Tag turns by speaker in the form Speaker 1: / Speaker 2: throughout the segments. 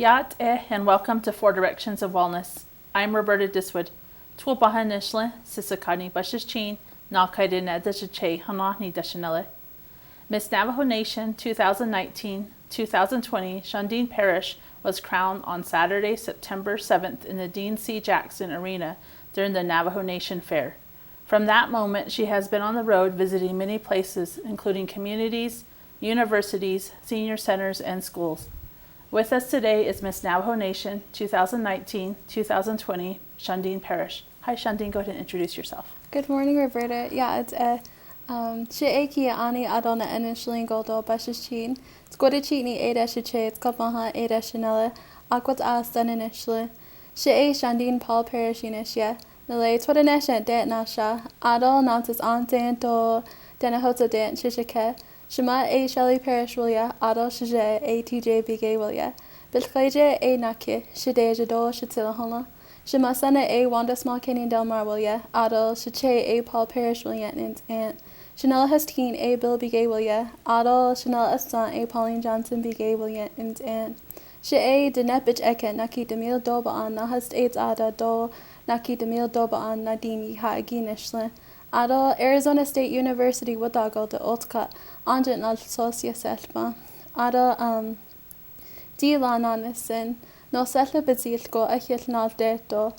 Speaker 1: Yat and welcome to Four Directions of Wellness. I'm Roberta Diswood. Tulpahan Nishle, Sisakani Bashichin, Nalkaide Nadache Hanani Dashanele. Miss Navajo Nation 2019-2020 Shaandiin Parrish was crowned on Saturday, September 7th in the Dean C. Jackson Arena during the Navajo Nation Fair. From that moment, she has been on the road visiting many places, including communities, universities, senior centers, and schools. With us today is Miss Navajo Nation 2019-2020 Shaandiin Parrish. Hi Shaandiin, go ahead and introduce yourself.
Speaker 2: Good morning, Roberta. Yeah, it's She'eki ani adona enishling goldo bashichin. Squadichi ni ada shiche, skapaha ada shanella, aquat astan inishle. She'e Shaandiin Paul Parrishinishya. Nale twadanesha det nasha. Adol nantis ante do denahota dent shishike. Shema a Shelley Parrish Willia, Adol Shije a TJ Bigay Willia. Bilkleje a Naki, Shideja do Shitilahola. Shema Sana a Wanda Small Canyon Delmar Willia, Adol Shiche a Paul Parrish Willia and Aunt. Chanel Hesteen a Bill Bigay Willia, Adol Chanel Estan a Pauline Johnson Bigay Willia and Aunt. She a Denepich Eke Naki Demil Doba on Nahast AIDS Ada do Naki Demil Doba on Nadimi Ha Aginishle. Adol Arizona State University Wadago de Otka Anjent Nal Sosia Selma. Adol Di La Nanisin no Settle Bezil go Achil Nal Deto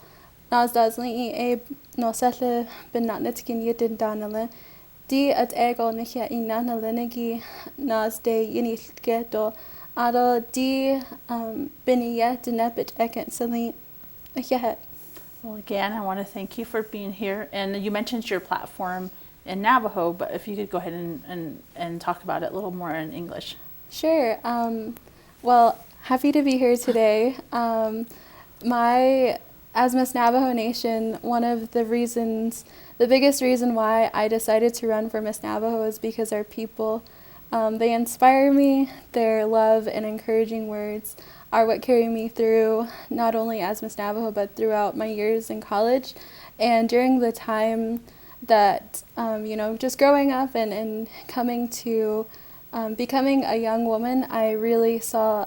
Speaker 2: Nas Dasli a no Settle Benatnitkin Yidin Danale. Di at Ego Nikia in Nana Linigi Nas de Yinit Geto. Adol Di Biniya Denepit Eken Celine.
Speaker 1: Well, again, I want to thank you for being here. And you mentioned your platform in Navajo, but if you could go ahead and talk about it a little more in English.
Speaker 2: Sure. Well, happy to be here today. As Miss Navajo Nation, one of the biggest reason why I decided to run for Miss Navajo is because our people, they inspire me. Their love and encouraging words are what carry me through, not only as Miss Navajo, but throughout my years in college. And during the time that, just growing up and coming to becoming a young woman, I really saw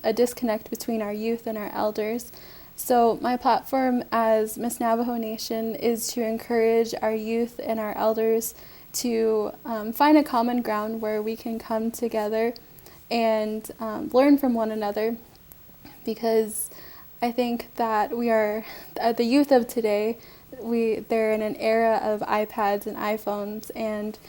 Speaker 2: a disconnect between our youth and our elders. So my platform as Miss Navajo Nation is to encourage our youth and our elders to find a common ground where we can come together and learn from one another. Because I think that we are, the youth of today, they're in an era of iPads and iPhones and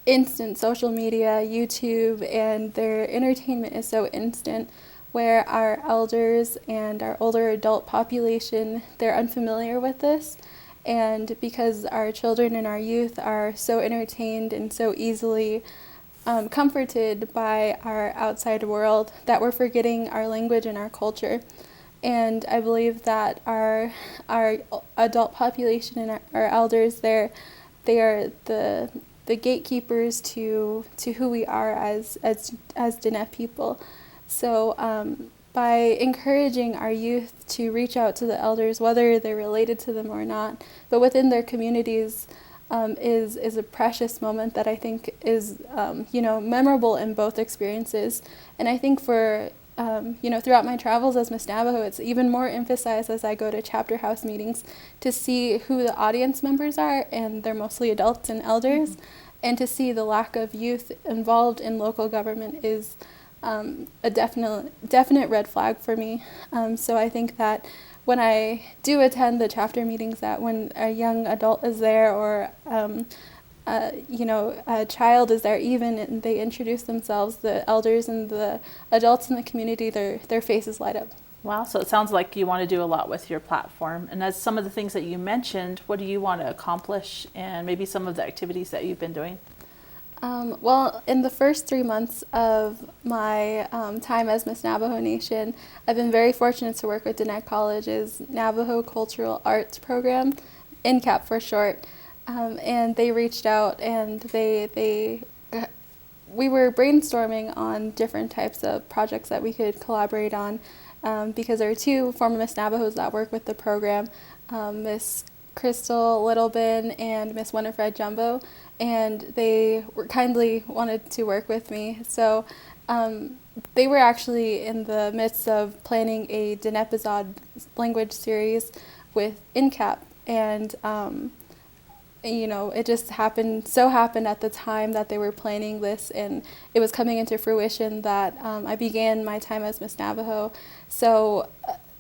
Speaker 2: instant social media, YouTube, and their entertainment is so instant, where our elders and our older adult population, they're unfamiliar with this. And because our children and our youth are so entertained and so easily comforted by our outside world, that we're forgetting our language and our culture. And I believe that our adult population and our elders, they are the gatekeepers to who we are as Diné people. So by encouraging our youth to reach out to the elders, whether they're related to them or not, but within their communities, is a precious moment that I think is, memorable in both experiences. And I think for, throughout my travels as Miss Navajo, it's even more emphasized as I go to chapter house meetings to see who the audience members are, and they're mostly adults and elders, and to see the lack of youth involved in local government is a definite red flag for me. So I think that when I do attend the chapter meetings, that when a young adult is there or a child is there, even and they introduce themselves, the elders and the adults in the community, their faces light up.
Speaker 1: Wow, so it sounds like you want to do a lot with your platform. And as some of the things that you mentioned, what do you want to accomplish and maybe some of the activities that you've been doing?
Speaker 2: Well, in the first 3 months of my time as Miss Navajo Nation, I've been very fortunate to work with Diné College's Navajo Cultural Arts Program, NCAP for short, and they reached out and we were brainstorming on different types of projects that we could collaborate on, because there are two former Miss Navajos that work with the program, Miss Crystal Littlebin and Miss Winifred Jumbo, and they kindly wanted to work with me. So they were actually in the midst of planning a Dinepazad language series with INCAP, and it just happened at the time that they were planning this, and it was coming into fruition that I began my time as Miss Navajo. So,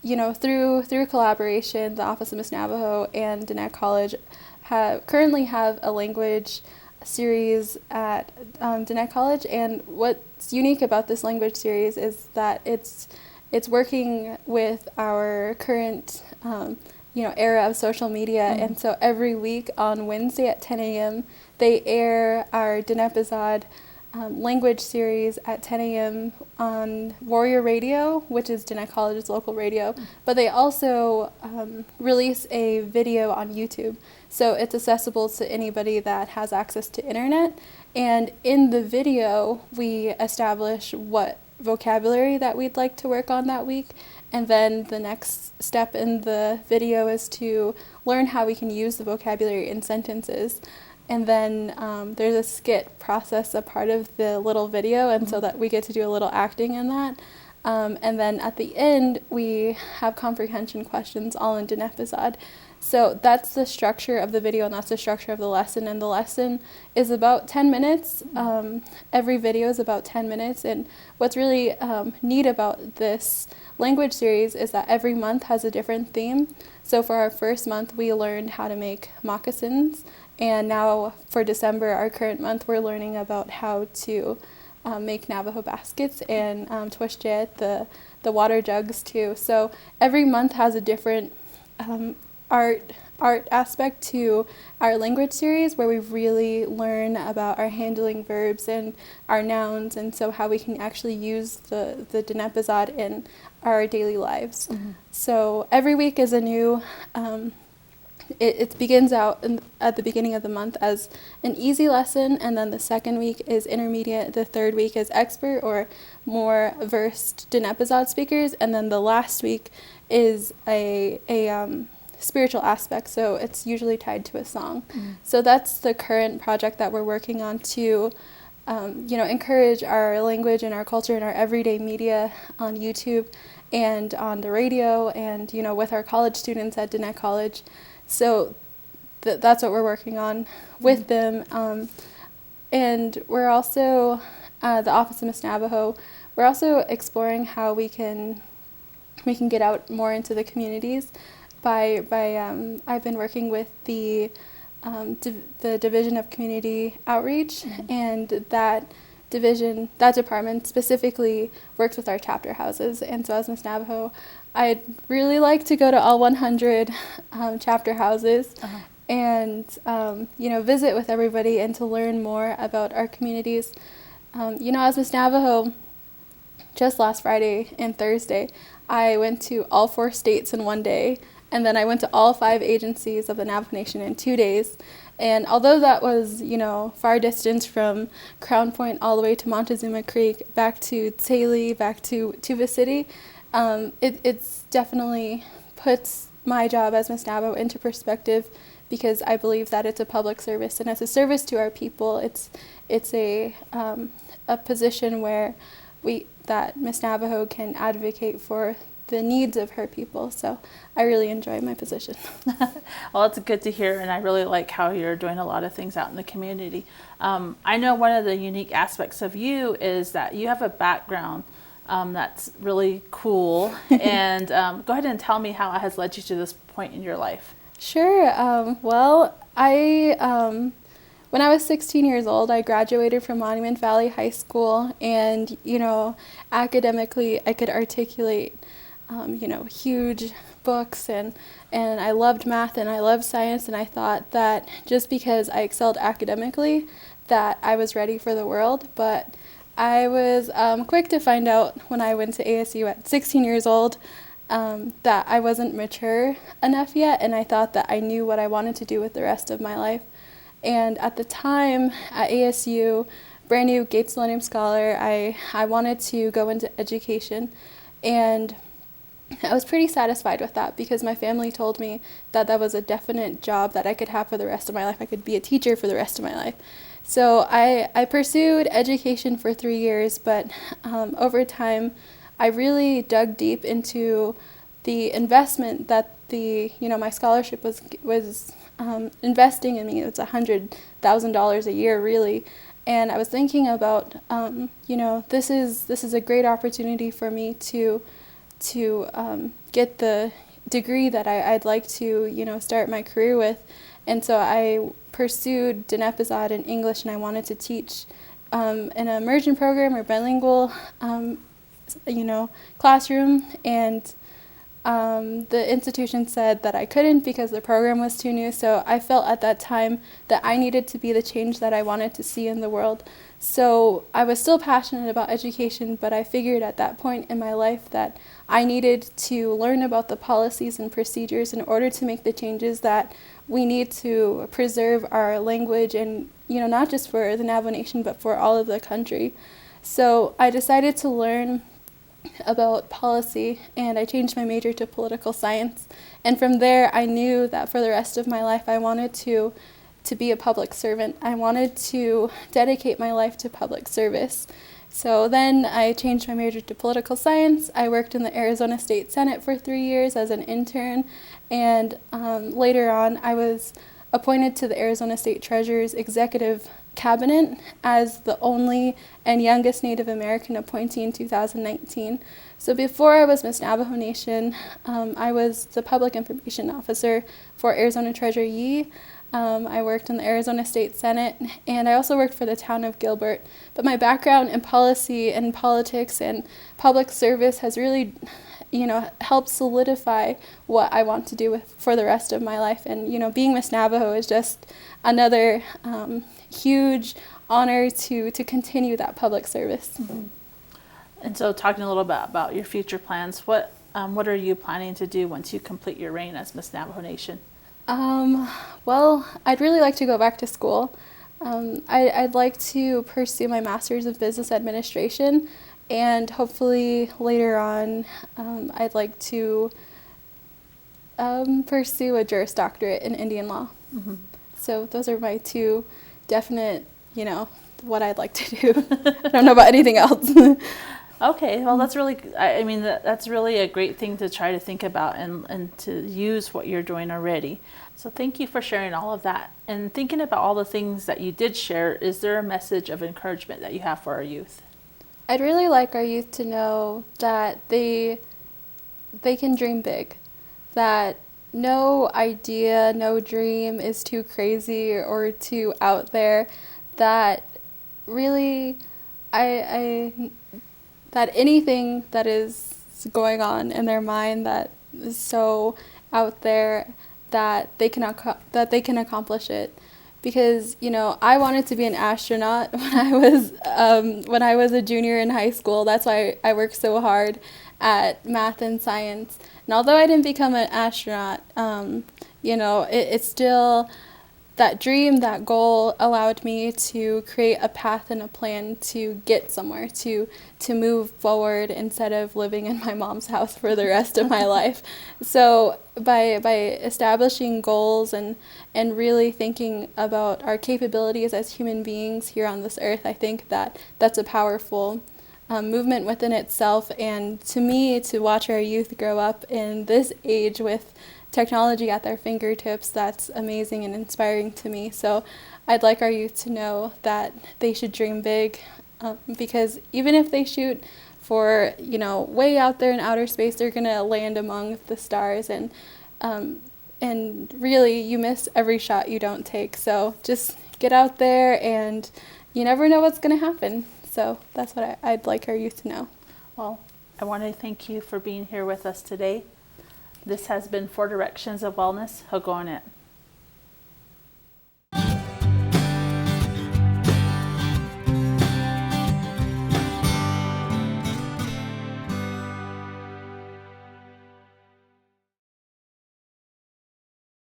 Speaker 2: through collaboration, the Office of Miss Navajo and Diné College currently have a language series at Diné College, and what's unique about this language series is that it's working with our current era of social media. Mm-hmm. And so every week on Wednesday at 10 a.m. they air our Dinepazad language series at 10 a.m. on Warrior Radio, which is Diné College's local radio. Mm-hmm. But they also release a video on YouTube. So it's accessible to anybody that has access to internet. And in the video, we establish what vocabulary that we'd like to work on that week. And then the next step in the video is to learn how we can use the vocabulary in sentences. And then there's a skit process, a part of the little video, and so that we get to do a little acting in that. And then at the end, we have comprehension questions all in Dinepazad. So that's the structure of the video, and that's the structure of the lesson. And the lesson is about 10 minutes. Every video is about 10 minutes. And what's really neat about this language series is that every month has a different theme. So for our first month, we learned how to make moccasins. And now for December, our current month, we're learning about how to make Navajo baskets and twishjet, the water jugs too. So every month has a different art aspect to our language series, where we really learn about our handling verbs and our nouns, and so how we can actually use the Dinepazad in our daily lives. Mm-hmm. So every week is a new it begins out at the beginning of the month as an easy lesson, and then the second week is intermediate, the third week is expert or more versed Dinepazad speakers, and then the last week is a spiritual aspect, so it's usually tied to a song. Mm. So that's the current project that we're working on to encourage our language and our culture and our everyday media on YouTube and on the radio, and with our college students at Diné College. So that's what we're working on with them. And we're also, the Office of Miss Navajo, we're also exploring how we can get out more into the communities by I've been working with the Division of Community Outreach, mm-hmm. and that department specifically works with our chapter houses. And so as Miss Navajo, I'd really like to go to all 100 chapter houses, uh-huh. and visit with everybody and to learn more about our communities. As Miss Navajo, just last Friday and Thursday, I went to all 4 states in one day, and then I went to all 5 agencies of the Navajo Nation in 2 days. And although that was, far distance from Crown Point all the way to Montezuma Creek, back to Tsaile, back to Tuva City, it's definitely puts my job as Miss Navajo into perspective, because I believe that it's a public service and it's a service to our people. It's a position where that Miss Navajo can advocate for the needs of her people. So I really enjoy my position.
Speaker 1: Well, it's good to hear, and I really like how you're doing a lot of things out in the community. I know one of the unique aspects of you is that you have a background that's really cool. And go ahead and tell me how it has led you to this point in your life.
Speaker 2: Sure. When I was 16 years old, I graduated from Monument Valley High School, and, academically I could articulate, huge books, and I loved math and I loved science, and I thought that just because I excelled academically that I was ready for the world. But I was quick to find out when I went to ASU at 16 years old that I wasn't mature enough yet, and I thought that I knew what I wanted to do with the rest of my life. And at the time at ASU, brand new Gates Millennium Scholar, I wanted to go into education, and I was pretty satisfied with that because my family told me that that was a definite job that I could have for the rest of my life. I could be a teacher for the rest of my life. So I pursued education for 3 years, but over time, I really dug deep into the investment that my scholarship was investing in me. It's $100,000 a year, really. And I was thinking about, this is a great opportunity for me to get the degree that I'd like to, start my career with. And so I pursued Dinepazad in English, and I wanted to teach an immersion program or bilingual, classroom. And the institution said that I couldn't because the program was too new. So I felt at that time that I needed to be the change that I wanted to see in the world. So I was still passionate about education, but I figured at that point in my life that I needed to learn about the policies and procedures in order to make the changes that we need to preserve our language, and not just for the Navajo Nation, but for all of the country. So I decided to learn about policy, and I changed my major to political science. And from there, I knew that for the rest of my life, I wanted to be a public servant. I wanted to dedicate my life to public service. So then I changed my major to political science. I worked in the Arizona State Senate for 3 years as an intern, and later on I was appointed to the Arizona State Treasurer's executive cabinet as the only and youngest Native American appointee in 2019. So before I was Miss Navajo Nation, I was the public information officer for Arizona Treasurer Yee. I worked in the Arizona State Senate, and I also worked for the town of Gilbert. But my background in policy and politics and public service has really, helped solidify what I want to do for the rest of my life. And, being Miss Navajo is just another huge honor to continue that public service.
Speaker 1: Mm-hmm. And so talking a little bit about your future plans, what are you planning to do once you complete your reign as Miss Navajo Nation?
Speaker 2: Well, I'd really like to go back to school. I'd like to pursue my Master's of Business Administration, and hopefully later on I'd like to pursue a Juris Doctorate in Indian law. Mm-hmm. So those are my two definite, what I'd like to do. I don't know about anything else.
Speaker 1: Okay, well, that's really, that's really a great thing to try to think about and to use what you're doing already. So thank you for sharing all of that. And thinking about all the things that you did share, is there a message of encouragement that you have for our youth?
Speaker 2: I'd really like our youth to know that they can dream big, that no idea, no dream is too crazy or too out there, that really that anything that is going on in their mind that is so out there, that they can accomplish it. Because I wanted to be an astronaut when I was a junior in high school. That's why I worked so hard at math and science. And although I didn't become an astronaut, it's still that dream, that goal allowed me to create a path and a plan to get somewhere, to move forward instead of living in my mom's house for the rest of my life. So by establishing goals and really thinking about our capabilities as human beings here on this earth, I think that's a powerful movement within itself. And to me, to watch our youth grow up in this age with technology at their fingertips, that's amazing and inspiring to me. So I'd like our youth to know that they should dream big, because even if they shoot for way out there in outer space, they're gonna land among the stars, and really you miss every shot you don't take. So just get out there, and you never know what's gonna happen. So that's what I'd like our youth to know.
Speaker 1: Well, I want to thank you for being here with us today. This has been 4 Directions of Wellness. Hagonet.